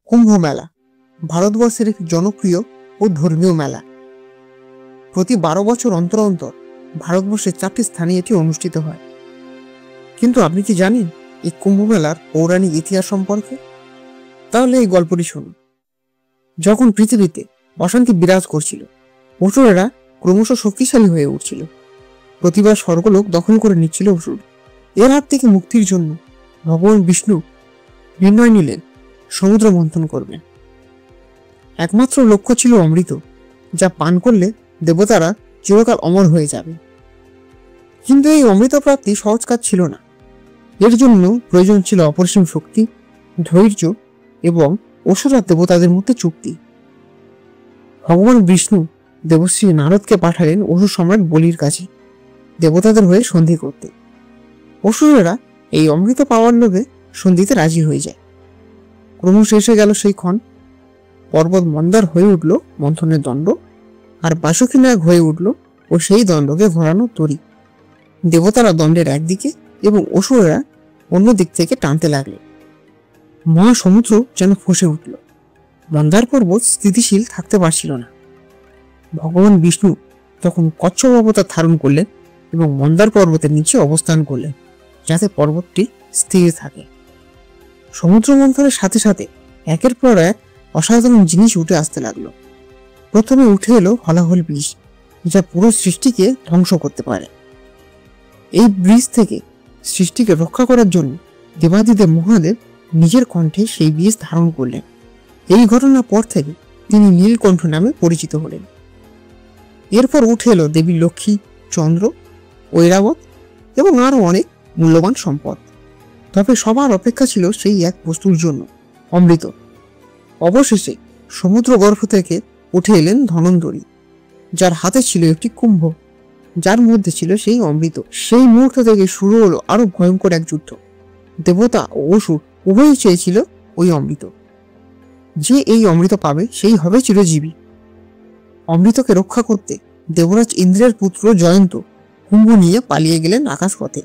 কুম্ভ মেলা ভারতবর্ষের একটি জনপ্রিয় ও ধর্মীয় মেলা। প্রতি 12 বছর অন্তর অন্তর ভারতবর্ষের 4টি স্থানে এটি অনুষ্ঠিত হয়। কিন্তু আপনি কি জানেন এই কুম্ভ মেলার পৌরাণিক ইতিহাস সম্পর্কে? তাহলে এই গল্পটি শুনুন। যখন পৃথিবীতে অশান্তি বিরাজ করছিল, অসুরেরা ক্রমশ শক্তিশালী হয়ে উঠছিল। প্রতিবার স্বর্গলোক দখল করে নিচ্ছিল অসুর। এর হাত থেকে মুক্তির জন্য ভগবান বিষ্ণু নির্ণয় নিলেন সমুদ্র মন্থন করবেন। একমাত্র লক্ষ্য ছিল অমৃত, যা পান করলে দেবতারা চিরকাল অমর হয়ে যাবে। কিন্তু এই অমৃত প্রাপ্তি সহজ কাজ ছিল না। এর জন্য প্রয়োজন ছিল অপরিসীম শক্তি, ধৈর্য এবং অসুর আর দেবতাদের মধ্যে চুক্তি। ভগবান বিষ্ণু দেবশ্রী নারদকে পাঠালেন অসুর সম্রাট বলির কাছে দেবতাদের হয়ে সন্ধি করতে। অসুরেরা এই অমৃত পাওয়ার লোভে সন্ধিতে রাজি হয়ে যায়। ক্রমশ এসে গেল সেই ক্ষণ। পর্বত মন্দার হয়ে উঠল মন্থনের দণ্ড, আর বাসুকী নাগ হয়ে উঠল ও সেই দণ্ডকে ঘোরানো তরি। দেবতারা দণ্ডের একদিকে এবং অসুরেরা অন্য দিক থেকে টানতে লাগলো। মহাসমুদ্র যেন ফসে উঠল। মন্দার পর্বত স্থিতিশীল থাকতে পারছিল না। ভগবান বিষ্ণু তখন কচ্ছপ অবতার ধারণ করলেন এবং মন্দার পর্বতের নিচে অবস্থান করলেন, যাতে পর্বতটি স্থির থাকে। সমুদ্র মন্থনের সাথে সাথে একের পর এক অসাধারণ জিনিস উঠে আসতে লাগলো। প্রথমে উঠে এলো হলাহল বিষ, যা পুরো সৃষ্টিকে ধ্বংস করতে পারে। এই বীজ থেকে সৃষ্টিকে রক্ষা করার জন্য দেবাদিদেব মহাদেব নিজের কণ্ঠে সেই বীজ ধারণ করলেন। এই ঘটনার পর থেকে তিনি নীলকণ্ঠ নামে পরিচিত হলেন। এরপর উঠে এলো দেবী লক্ষ্মী, চন্দ্র, ঐরাবত এবং আরো অনেক মূল্যবান সম্পদ। তবে সবার অপেক্ষা ছিল সেই এক বস্তুর জন্য, অমৃত। অবশেষে সমুদ্র গর্ভ থেকে উঠে এলেন ধনন্তরী, যার হাতে ছিল একটি কুম্ভ, যার মধ্যে ছিল সেই অমৃত। সেই মুহূর্ত থেকে শুরু হলো আরো ভয়ঙ্কর এক যুদ্ধ। দেবতা ও অসুর উভয়ই চেয়েছিল ওই অমৃত। যে এই অমৃত পাবে সেই হবে চিরজীবী। অমৃতকে রক্ষা করতে দেবরাজ ইন্দ্রের পুত্র জয়ন্ত কুম্ভ নিয়ে পালিয়ে গেলেন আকাশপথে।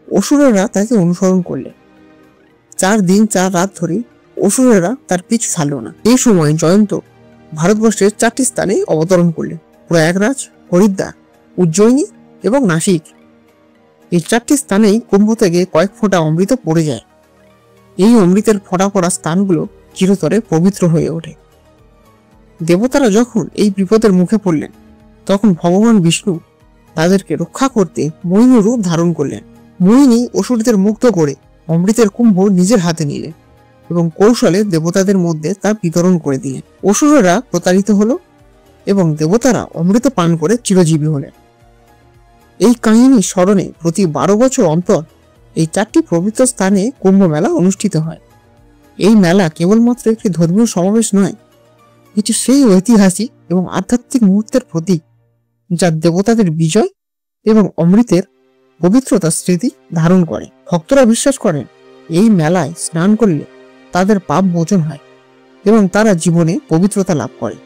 অসুরেরা তাকে অনুসরণ করলেন। 4 দিন 4 রাত ধরে অসুরেরা তার পিছু ছাড়ল না। এই সময় জয়ন্ত ভারতবর্ষের 4টি স্থানে অবতরণ করলেন: প্রয়াগরাজ, হরিদ্বার, উজ্জয়িনী এবং নাসিক। এই 4টি স্থানেই কুম্ভ থেকে কয়েক ফোঁটা অমৃত পড়ে যায়। এই অমৃতের ফোঁটা পড়া স্থানগুলো চিরতরে পবিত্র হয়ে ওঠে। দেবতারা যখন এই বিপদের মুখে পড়লেন, তখন ভগবান বিষ্ণু তাদেরকে রক্ষা করতে মোহিনী রূপ ধারণ করলেন। মোহিনী অসুরদের মুক্ত করে অমৃতের কুম্ভ নিজের হাতে নিলেন এবং কৌশলে দেবতাদের মধ্যে তা বিতরণ করে দিলেন। অসুরেরা প্রতারিত হলো এবং দেবতারা অমৃত পান করে চিরজীবী হলেন। এই কাহিনী স্মরণে প্রতি 12 বছর অন্তর এই 4টি পবিত্র স্থানে কুম্ভ মেলা অনুষ্ঠিত হয়। এই মেলা কেবলমাত্র একটি ধর্মীয় সমাবেশ নয়, এটি সেই ঐতিহাসিক এবং আধ্যাত্মিক মুহূর্তের প্রতীক, যা দেবতাদের বিজয় এবং অমৃতের পবিত্রতার স্মৃতি ধারণ করে। ভক্তরা বিশ্বাস করেন এই মেলায় স্নান করলে তাদের পাপ মোচন হয় এবং তারা জীবনে পবিত্রতা লাভ করে।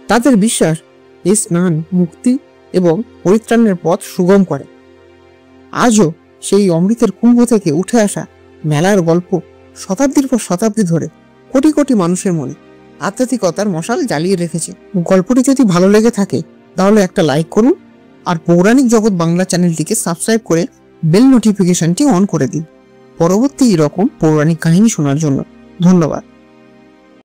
তাদের বিশ্বাস এই স্নান মুক্তি এবং পরিত্রাণের পথ সুগম করে। আজও সেই অমৃতের কুম্ভ থেকে উঠে আসা মেলার গল্প শতাব্দীর পর শতাব্দী ধরে কোটি কোটি মানুষের মনে আধ্যাত্মিকতার মশাল জ্বালিয়ে রেখেছে। গল্পটি যদি ভালো লেগে থাকে তাহলে একটা লাইক করুন, আর পৌরাণিক জগৎ বাংলা চ্যানেলটিকে সাবস্ক্রাইব করে বেল নোটিফিকেশনটি অন করে দিন পরবর্তী এরকম পৌরাণিক কাহিনী শোনার জন্য। ধন্যবাদ।